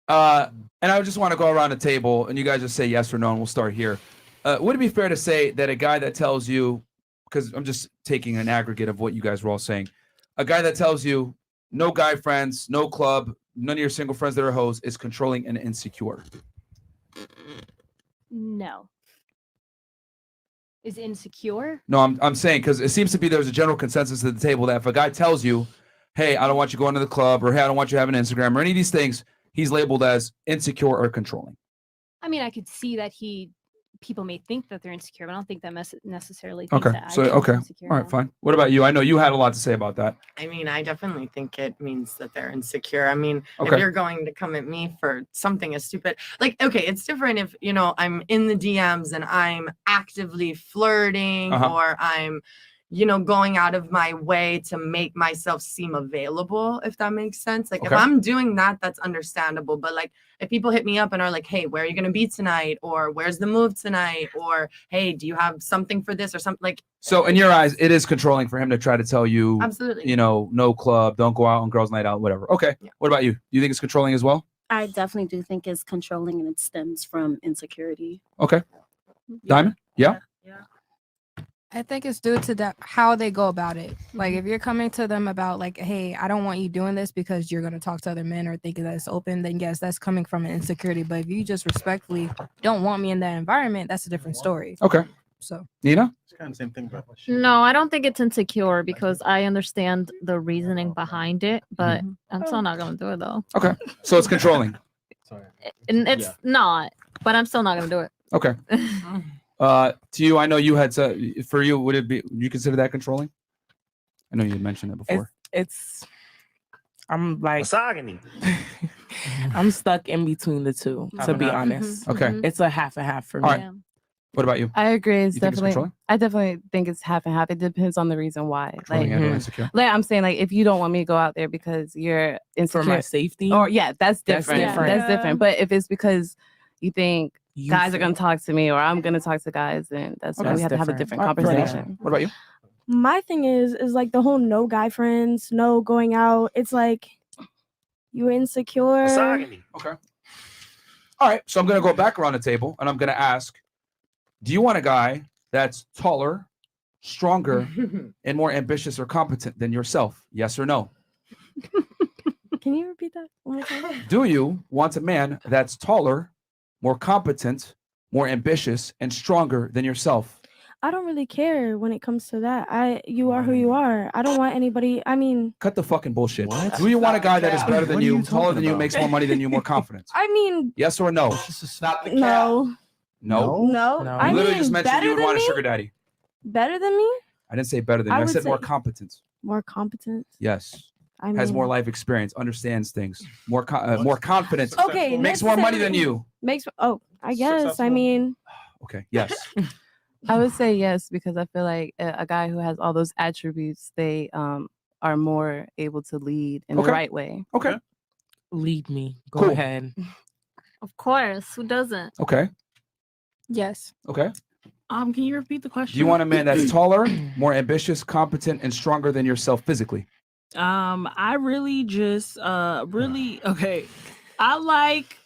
And I just want to go around the table and you guys just say yes or no, and we'll start here. Would it be fair to say that a guy that tells you, because I'm just taking an aggregate of what you guys were all saying, a guy that tells you no guy friends, no club, none of your single friends that are hoes is controlling and insecure? No. Is insecure? No, I'm saying because it seems to be there's a general consensus at the table that if a guy tells you, hey, I don't want you going to the club, or hey, I don't want you having Instagram, or any of these things, he's labeled as insecure or controlling. I mean, I could see that people may think that they're insecure, but I don't think that necessarily thinks that Insecure, all right, fine. What about you? I know you had a lot to say about that. I mean, I definitely think it means that they're insecure. I mean, Okay. if you're going to come at me for something as stupid, like, okay, it's different if, I'm in the DMs and I'm actively flirting or I'm, going out of my way to make myself seem available, if that makes sense. Like, if I'm doing that, that's understandable. But like, if people hit me up and are like, hey, where are you going to be tonight? Or where's the move tonight? Or, hey, do you have something for this or something? Like, so in your eyes, it is controlling for him to try to tell you, absolutely, no club, don't go out on girls' night out, whatever. Okay. Yeah. What about you? Do you think it's controlling as well? I definitely do think it's controlling, and it stems from insecurity. Okay. Diamond? Yeah. I think it's due to how they go about it. Like, if you're coming to them about like, hey, I don't want you doing this because you're going to talk to other men or think that it's open, then yes, that's coming from an insecurity. But if you just respectfully don't want me in that environment, that's a different story. Okay. So Nina? It's kind of the same thing, but no, I don't think it's insecure because I understand the reasoning behind it, but I'm still not going to do it though. Okay. So it's controlling. sorry. And it's not, but I'm still not going to do it. Okay. To you, I know you had for you, would you consider that controlling? I know you had mentioned it before. I'm like, Misogyny. I'm stuck in between the two, to be honest. Okay. It's a half and half for me. All right. What about you? I agree. It's You think it's definitely. controlling? I definitely think it's half and half. It depends on the reason why. Controlling and or insecure. Like I'm saying, like if you don't want me to go out there because you're insecure, For my safety? or that's different. different. That's different. But if it's because you think guys are gonna talk to me or I'm gonna talk to guys, then that's when we have to have a different All right, fair enough. conversation. What about you? My thing is like the whole no guy friends, no going out. It's like you insecure. Misogyny. Okay. All right. So I'm going to go back around the table and I'm going to ask, do you want a guy that's taller, stronger, and more ambitious or competent than yourself? Yes or no? Can you repeat that one more time? Do you want a man that's taller, more competent, more ambitious, and stronger than yourself? I don't really care when it comes to that. You are who you are. I don't want anybody. I mean, Cut the fucking bullshit. Do you want a guy that is better than What are you, you taller talking than you, about? makes more money than you, more confident? I mean, Yes or no? no, No. no. No. I You literally mean, just mentioned better you would than want a me. sugar daddy. Better than me. I didn't say better than you. I I would said more say- competent. More competent. Yes. I mean, Has more life experience, understands things, more confidence, Okay, makes more money than necessarily- you. Makes. Oh, I guess. I Successful. mean, Okay. Yes. I would say yes because I feel like a guy who has all those attributes, they are more able to lead in Okay. the right way. Okay. Lead me. Go Cool. ahead. Of course, who doesn't? Okay. yes. Okay. Can you repeat the question? Do you want a man that's taller, more ambitious, competent, and stronger than yourself physically? I really just okay. I like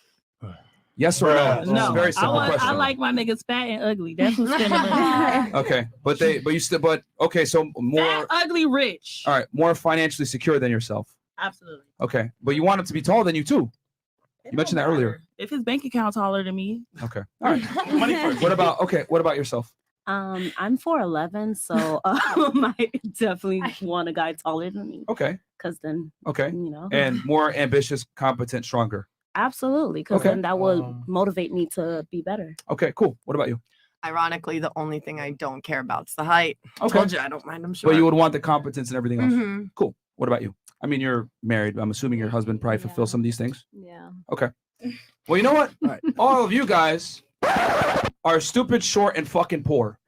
Yes or no? This is a no. very simple question. I like my niggas fat and ugly. That's what's spending. Okay, so more. Fat, ugly, rich. All right, more financially secure than yourself. Absolutely. Okay, but you want him to be taller than you too. You mentioned that earlier. If his bank account's taller than me, Okay. All right. Money first. What about yourself? I'm 4'11", so I definitely want a guy taller than me. Okay. Because then, Okay. you know, And more ambitious, competent, stronger. absolutely. Because Okay. then that will motivate me to be better. Okay, cool. What about you? Ironically, the only thing I don't care about is the height. Okay. Told you I don't mind them short. But you would want the competence and everything else. Mhm. Cool. What about you? I mean, you're married. I'm assuming your husband probably fulfills some of these things. Yeah. Okay. Well, you know what? All of you guys are stupid, short, and fucking poor.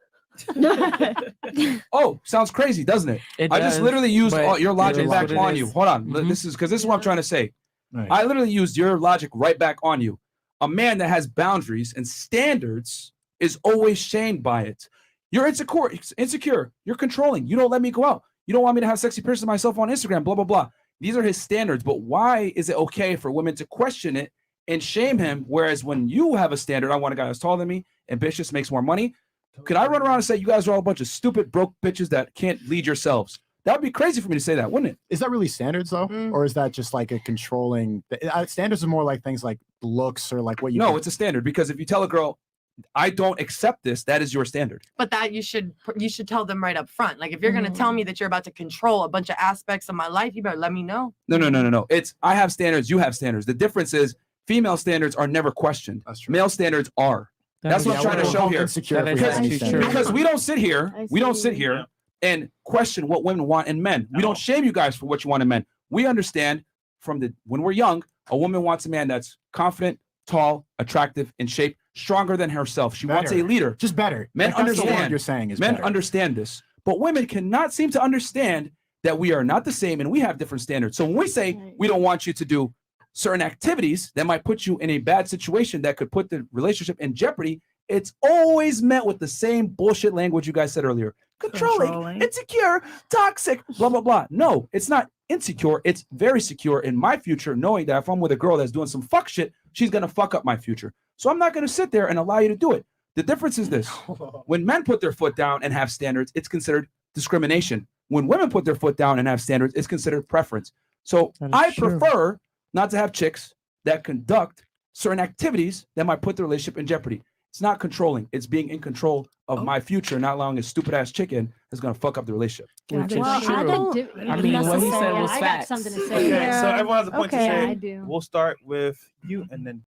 Oh, sounds crazy, doesn't it? I just does, literally used but your it logic is back what it on is. you. Hold on. Mhm. This is what I'm trying to say. Right. I literally used your logic right back on you. A man that has boundaries and standards is always shamed by it. You're insecure. You're controlling. You don't let me go out. You don't want me to have sexy pictures of myself on Instagram, blah, blah, blah. These are his standards. But why is it okay for women to question it and shame him. Whereas when you have a standard, I want a guy that's taller than me, ambitious, makes more money. Could I run around and say you guys are all a bunch of stupid, broke bitches that can't lead yourselves? That would be crazy for me to say that, wouldn't it? Is that really standards though, or is that just like a controlling? Standards are more like things like looks or like what you. No, it's a standard because if you tell a girl, I don't accept this, that is your standard. But that you should tell them right up front. Like if you're gonna tell me that you're about to control a bunch of aspects of my life, you better let me know. No. It's I have standards, you have standards. The difference is female standards are never questioned. That's true. Male standards are. That's what I'm trying to show here. Because we don't sit here, and question what women want in men. We don't shame you guys for what you want in men. We understand when we're young, a woman wants a man that's confident, tall, attractive, in shape, stronger than herself. She wants a leader. Just better. Men Like, that's the word understand. you're saying is Men better. understand this, but women cannot seem to understand that we are not the same and we have different standards. So when we say we don't want you to do certain activities that might put you in a bad situation that could put the relationship in jeopardy, it's always met with the same bullshit language you guys said earlier. Controlling, insecure, toxic, blah, blah, blah. No, it's not insecure. It's very secure in my future, knowing that if I'm with a girl that's doing some fuck shit, she's going to fuck up my future. So I'm not going to sit there and allow you to do it. The difference is this. When men put their foot down and have standards, it's considered discrimination. When women put their foot down and have standards, it's considered preference. So I prefer not to have chicks that conduct certain activities that might put the relationship in jeopardy. It's not controlling. It's being in control of my future, not allowing a stupid ass chicken that's going to fuck up the relationship. Which is Well, true. I don't I mean, what he said was I got facts. something to say. Okay, so everyone has a point to Yeah, say. I do. We'll start with you and then